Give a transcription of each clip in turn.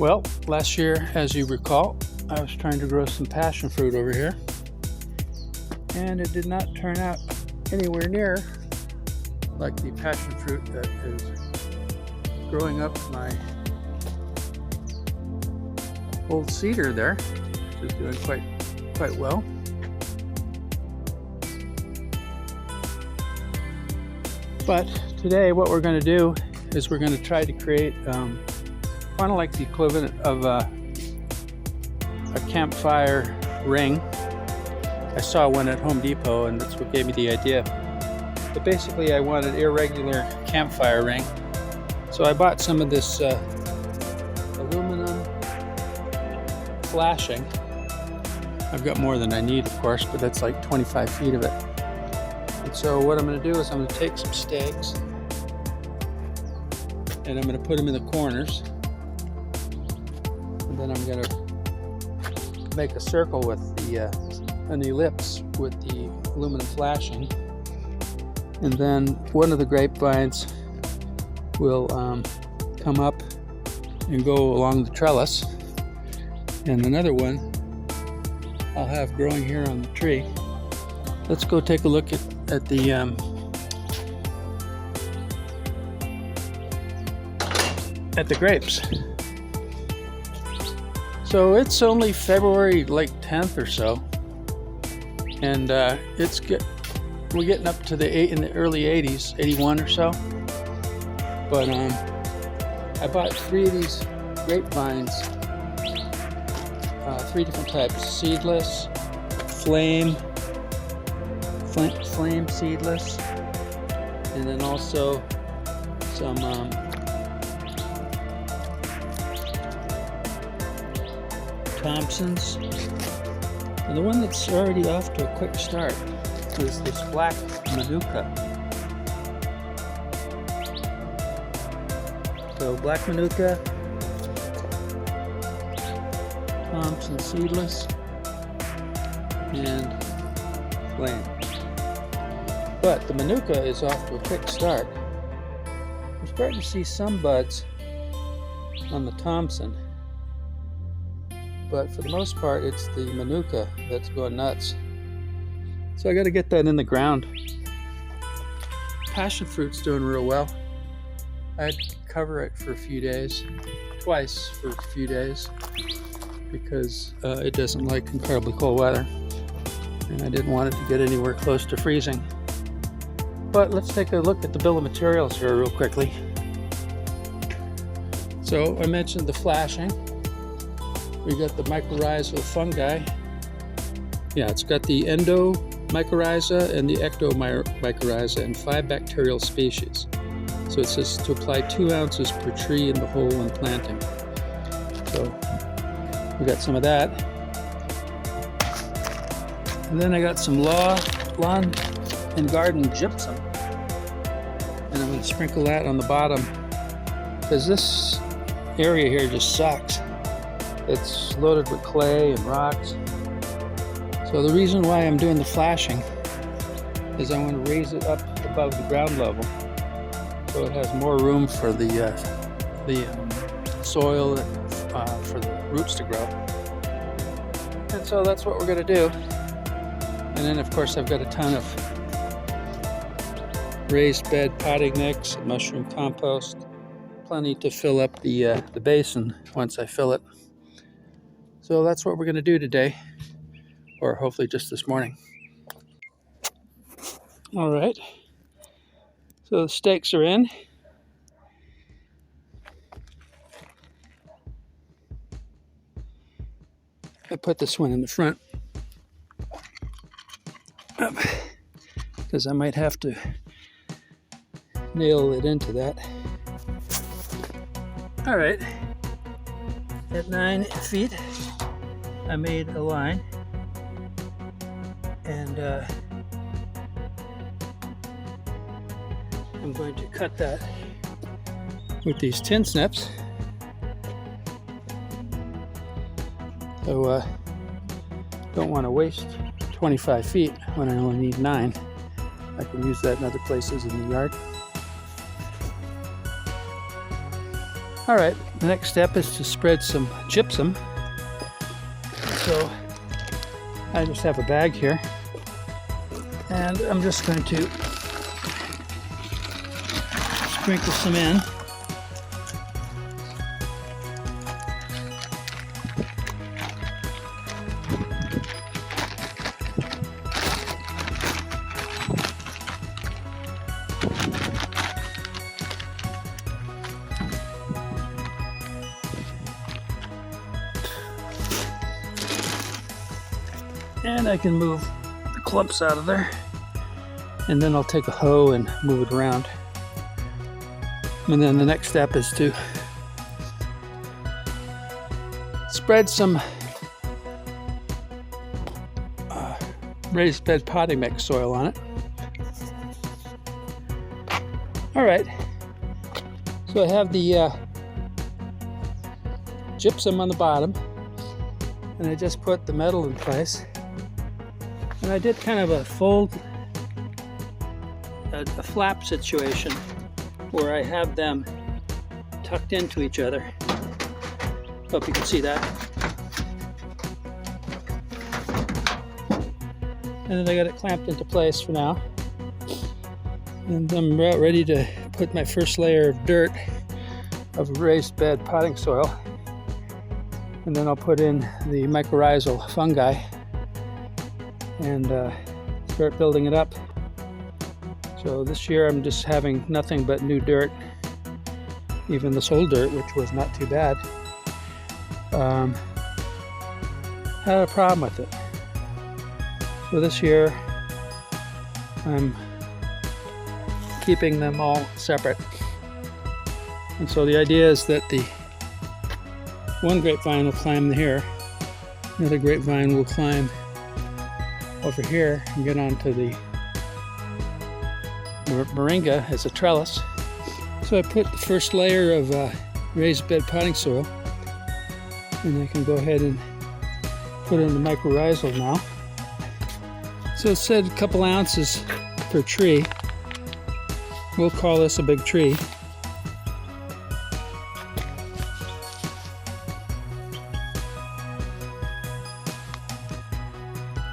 Well, last year, as you recall, I was trying to grow some passion fruit over here, and it did not turn out anywhere near like the passion fruit that is growing up my old cedar there, which is doing quite well. But today what we're going to do is we're going to try to create kind of like the equivalent of a campfire ring. I saw one at Home Depot and that's what gave me the idea. But basically I wanted irregular campfire ring. So I bought some of this aluminum flashing. I've got more than I need, of course, but that's like 25 feet of it. And so what I'm going to do is I'm going to take some stakes and I'm going to put them in the corners. And then I'm going to make a circle with an ellipse with the aluminum flashing. And then one of the grapevines will come up and go along the trellis. And another one I'll have growing here on the tree. Let's go take a look at the grapes. So it's only February like 10th or so, and we're getting up to in the early 80s, 81 or so. But I bought 3 of these grapevines, 3 different types: seedless, flame seedless, and then also some Thompsons. And the one that's already off to a quick start is this black Manuka. So black Manuka, Thompson Seedless, and flame. But the Monika is off to a quick start. We're starting to see some buds on the Thompson, but for the most part it's the Manuka that's going nuts. So I got to get that in the ground. Passion fruit's doing real well. I'd cover it for a few days, twice for a few days, because it doesn't like incredibly cold weather, and I didn't want it to get anywhere close to freezing. But let's take a look at the bill of materials here real quickly. So I mentioned the flashing. We got the mycorrhizal fungi. Yeah, it's got the mycorrhiza and the ectomycorrhiza and 5 bacterial species. So it says to apply 2 ounces per tree in the hole when planting. So we got some of that. And then I got some lawn and garden gypsum. And I'm going to sprinkle that on the bottom, because this area here just sucks. It's loaded with clay and rocks. So the reason why I'm doing the flashing is I want to raise it up above the ground level, so it has more room for the soil for the roots to grow. And so that's what we're going to do. And then of course I've got a ton of raised bed potting mix and mushroom compost. Plenty to fill up the basin once I fill it. So that's what we're going to do today, or hopefully just this morning. All right. So the stakes are in. I put this one in the front, because I might have to nail it into that. All right, at 9 feet, I made a line, and I'm going to cut that with these tin snips. So don't want to waste 25 feet when I only need 9. I can use that in other places in the yard. All right, the next step is to spread some gypsum. So I just have a bag here, and I'm just going to sprinkle some in. And I can move the clumps out of there, and then I'll take a hoe and move it around. And then the next step is to spread some raised bed potting mix soil on it. All right, so I have the gypsum on the bottom, and I just put the metal in place. And I did kind of a fold, a flap situation where I have them tucked into each other. Hope you can see that. And then I got it clamped into place for now. And I'm about ready to put my first layer of dirt of raised bed potting soil. And then I'll put in the mycorrhizal fungi and start building it up. So this year I'm just having nothing but new dirt. Even this old dirt, which was not too bad, had a problem with it. So this year I'm keeping them all separate. And so the idea is that the one grapevine will climb here, another grapevine will climb over here and get onto the Moringa as a trellis. So I put the first layer of raised bed potting soil, and I can go ahead and put in the mycorrhizal now. So it said a couple ounces per tree. We'll call this a big tree.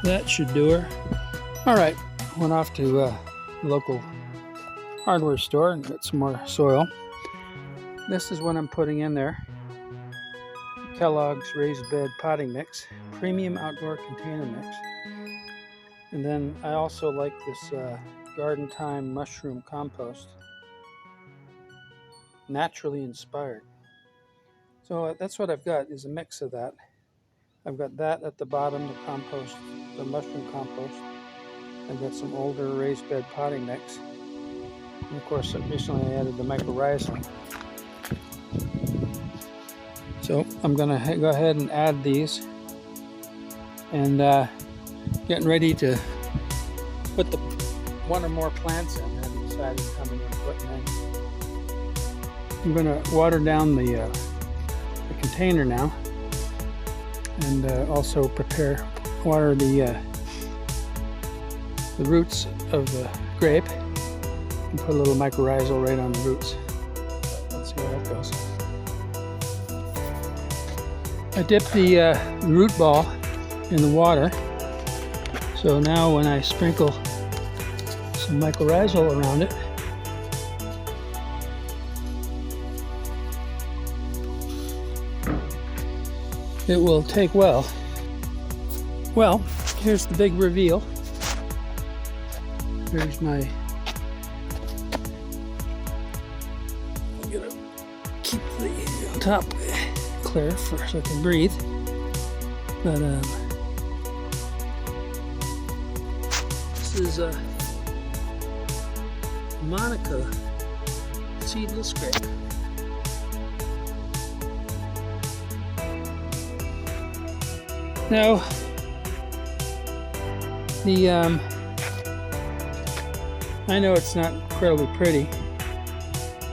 That should do her. All right, went off to a local hardware store and got some more soil. This is what I'm putting in there. Kellogg's raised bed potting mix, premium outdoor container mix. And then I also like this Garden Time mushroom compost, naturally inspired. So that's what I've got, is a mix of that. I've got that at the bottom, the compost, the mushroom compost. I've got some older raised bed potting mix. And of course, recently I added the mycorrhizal. So I'm going to go ahead and add these, and getting ready to put the one or more plants in. I haven't decided how many I'm putting in. I'm going to water down the container now, and also water the roots of the grape, and put a little mycorrhizal right on the roots. Let's see how that goes. I dipped the root ball in the water, so now when I sprinkle some mycorrhizal around it, it will take well. Well, here's the big reveal. Here's my, I'm gonna keep the top clear so I can breathe. But this is a Monika seedless grape. Now, I know it's not incredibly pretty.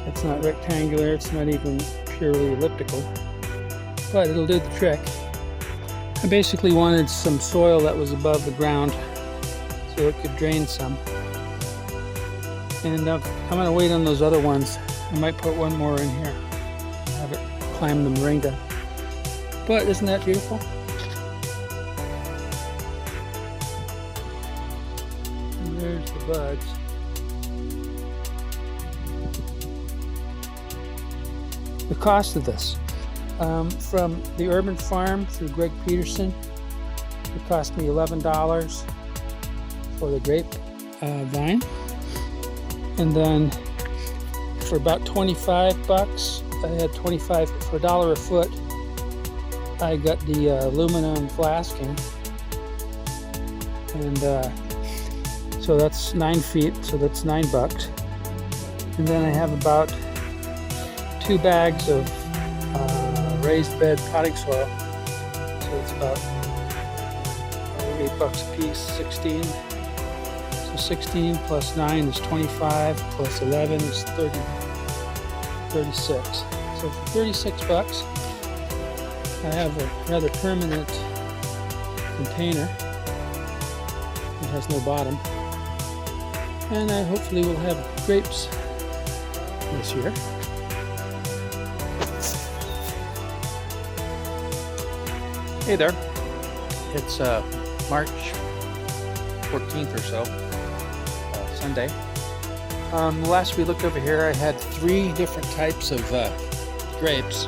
It's not rectangular, it's not even purely elliptical, but it'll do the trick. I basically wanted some soil that was above the ground so it could drain some. And I'm going to wait on those other ones. I might put one more in here. have it climb the Moringa. But isn't that beautiful? And there's the buds. The cost of this, from the urban farm through Greg Peterson, it cost me $11 for the grape vine, and then for about 25 bucks, I had 25 for $1 a foot. I got the aluminum flasking, and so that's 9 feet, so that's $9. And then I have about 2 bags of raised bed potting soil, so it's about $8 a piece, 16. So 16 plus 9 is 25, plus 11 is 30, 36. So for 36 bucks, I have a rather permanent container. It has no bottom, and I hopefully will have grapes this year. Hey there, it's March 14th or so, Sunday. Last we looked over here, I had 3 different types of grapes,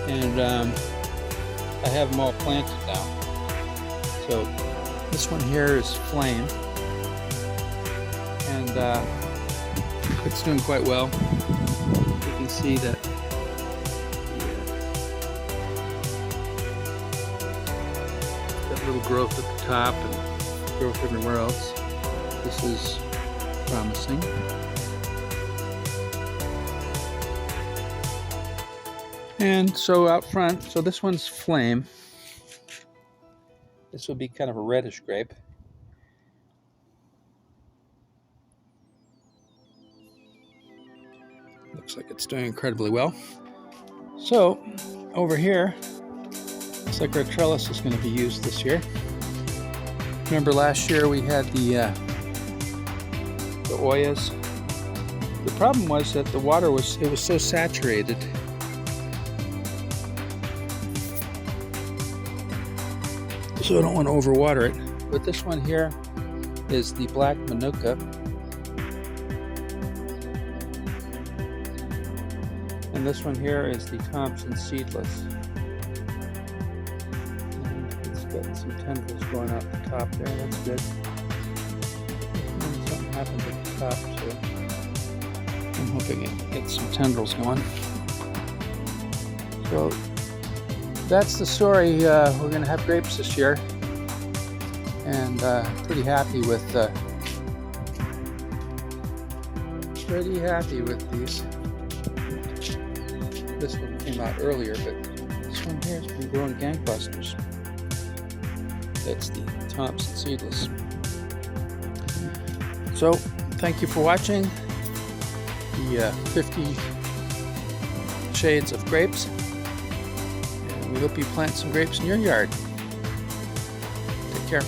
and I have them all planted now. So this one here is Flame, and it's doing quite well. You can see that little growth at the top and growth everywhere else. This is promising. And so out front, so this one's Flame. This will be kind of a reddish grape. Looks like it's doing incredibly well. So over here, looks like our trellis is going to be used this year. Remember last year we had the Oyas. The problem was that the water was so saturated. So I don't want to overwater it. But this one here is the black Manuka. And this one here is the Thompson Seedless. Got some tendrils going out the top there, that's good. And something happened at the top too. I'm hoping it gets some tendrils going. So that's the story. We're going to have grapes this year, and pretty happy with these. This one came out earlier, but this one here has been growing gangbusters. That's the Thompson Seedless. So, thank you for watching the 50 shades of grapes. And we hope you plant some grapes in your yard. Take care.